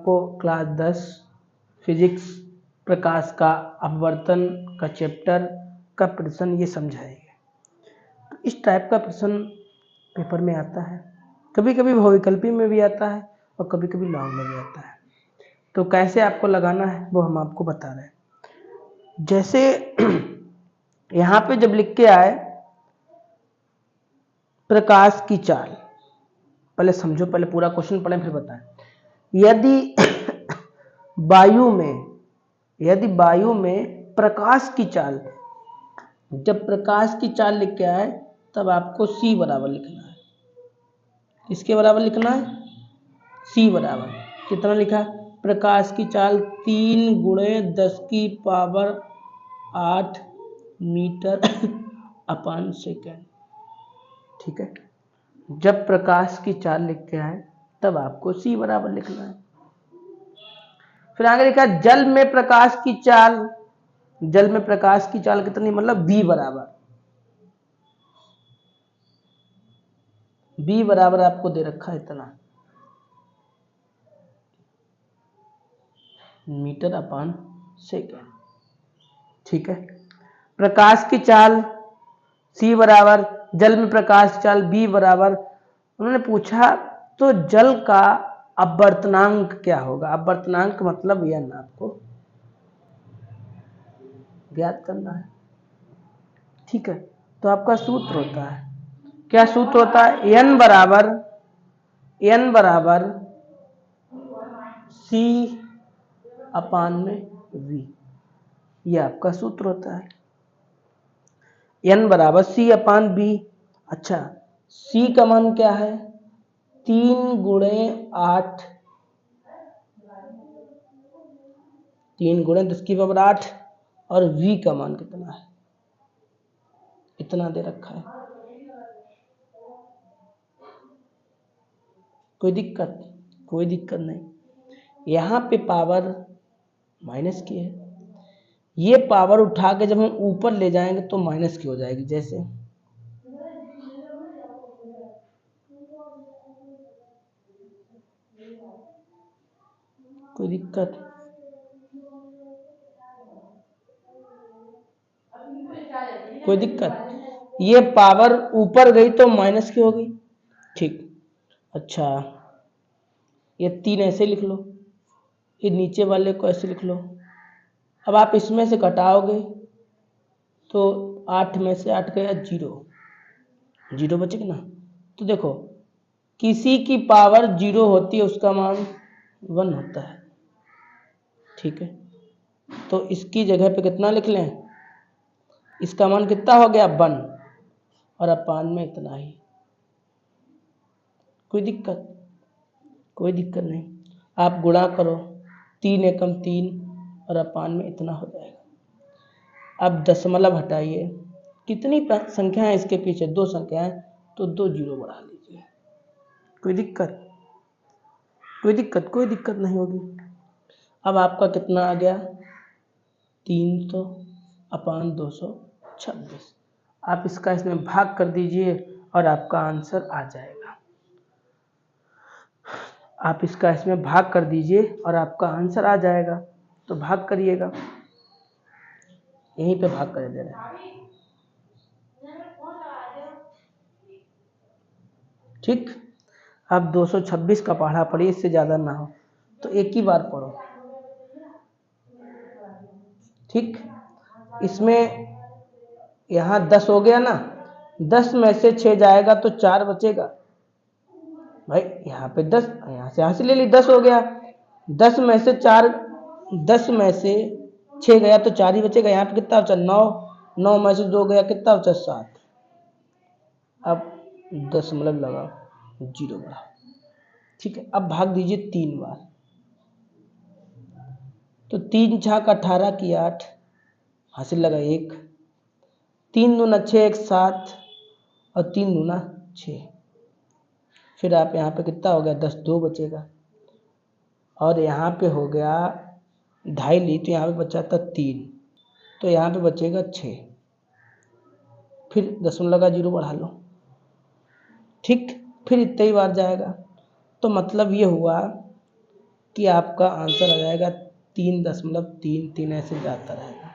आपको class 10 physics प्रकाश का अपवर्तन का चैप्टर का प्रश्न ये समझाएंगे। तो इस टाइप का प्रश्न पेपर में आता है, कभी कभी बहुविकल्पी में भी आता है और कभी कभी लॉन्ग में भी आता है। तो कैसे आपको लगाना है वो हम आपको बता रहे हैं। जैसे यहाँ पे जब लिख के आए प्रकाश की चाल, पहले समझो, पहले पूरा क्वेश्चन पढ़ें फिर बताएं। यदि वायु में प्रकाश की चाल, जब प्रकाश की चाल लिख के आए तब आपको c बराबर लिखना है। किसके बराबर लिखना है? c बराबर कितना लिखा? प्रकाश की चाल 3 × 10⁸ मीटर अपान सेकेंड। ठीक है, जब प्रकाश की चाल लिख के आए तब आपको c बराबर लिखना है। फिर आगे लिखा जल में प्रकाश की चाल, जल में प्रकाश की चाल कितनी, मतलब b बराबर आपको दे रखा है इतना मीटर अपान सेकेंड। ठीक है, प्रकाश की चाल c बराबर, जल में प्रकाश की चाल b बराबर। उन्होंने पूछा तो जल का अपवर्तनांक क्या होगा? अपवर्तनांक मतलब यह ना आपको ज्ञात करना है। ठीक है, तो आपका सूत्र होता है, क्या सूत्र होता है? n बराबर c अपान में v, यह आपका सूत्र होता है। n बराबर c अपान v। अच्छा, c का मान क्या है? 3 × 8, 3 × 10⁸ और v का मान कितना है? इतना दे रखा है। कोई दिक्कत? कोई दिक्कत नहीं। यहाँ पे पावर माइनस की है, ये पावर उठा के जब हम ऊपर ले जाएंगे तो माइनस की हो जाएगी। जैसे कोई दिक्कत? कोई दिक्कत? ये पावर ऊपर गई तो माइनस की होगी। ठीक, अच्छा ये 3 ऐसे लिख लो, ये नीचे वाले को ऐसे लिख लो। अब आप इसमें से घटाओगे तो 8 में से 8 गया 0 बचेगा ना। तो देखो, किसी की पावर 0 होती है उसका मान 1 होता है। ठीक है, तो इसकी जगह पे कितना लिख लें? इसका मान कितना हो गया? 1 और अपान में इतना ही। कोई दिक्कत? कोई दिक्कत नहीं। आप गुणा करो, 3 एकम 3 और अपान में इतना हो जाएगा। अब दशमलव हटाइए, कितनी संख्या है इसके पीछे? 2 संख्याएं, तो 2 0 बढ़ा लीजिए। कोई दिक्कत? कोई दिक्कत? कोई दिक्कत नहीं होगी। अब आपका कितना आ गया? 300 अपान 226। आप इसका इसमें भाग कर दीजिए और आपका आंसर आ जाएगा। आप इसका इसमें भाग कर दीजिए और आपका आंसर आ जाएगा। तो भाग करिएगा, यहीं पे भाग कर दे रहे हैं। ठीक, अब 226 का पढ़ा पढ़िए, इससे ज़्यादा ना हो तो एक ही बार पढ़ो। ठीक, इसमें यहाँ 10 हो गया ना, 10 में से 6 जाएगा तो 4 बचेगा। भाई यहाँ पे 10, यहाँ से ले ली, 10 हो गया। 10 में से 4, 10 में से 6 गया तो 4 ही बचेगा। यहाँ पे कितना बचा? 9 में से 2 गया, कितना बचा? 7। अब दशमलव लगाओ, 0 बढ़ा। ठीक है, अब भाग दीजिए 3 बार, तो 3 छाक 18 की 8, हासिल लगा 1, 3 दूना 6 1 7 और 3 दूना 6। फिर आप यहाँ पे कितना हो गया? 10, 2 बचेगा और यहाँ पे हो गया 2.5 ली तो यहाँ पे बचा था 3, तो यहाँ पे बचेगा 6। फिर दशमलव का 0 बढ़ा लो। ठीक, फिर इतनी ही बार जाएगा। तो मतलब ये हुआ कि आपका आंसर आ जाएगा 3.33, ऐसे जाता रहेगा।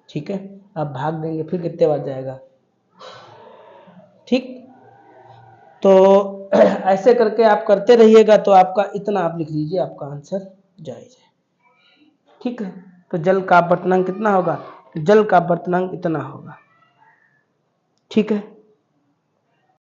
ठीक है, आप भाग देंगे फिर कितने बार जाएगा। ठीक, तो ऐसे करके आप करते रहिएगा तो आपका इतना आप लिख लीजिए, आपका आंसर जायज है। ठीक है, तो जल का अपवर्तनांक कितना होगा, जल का अपवर्तनांक इतना होगा। ठीक है।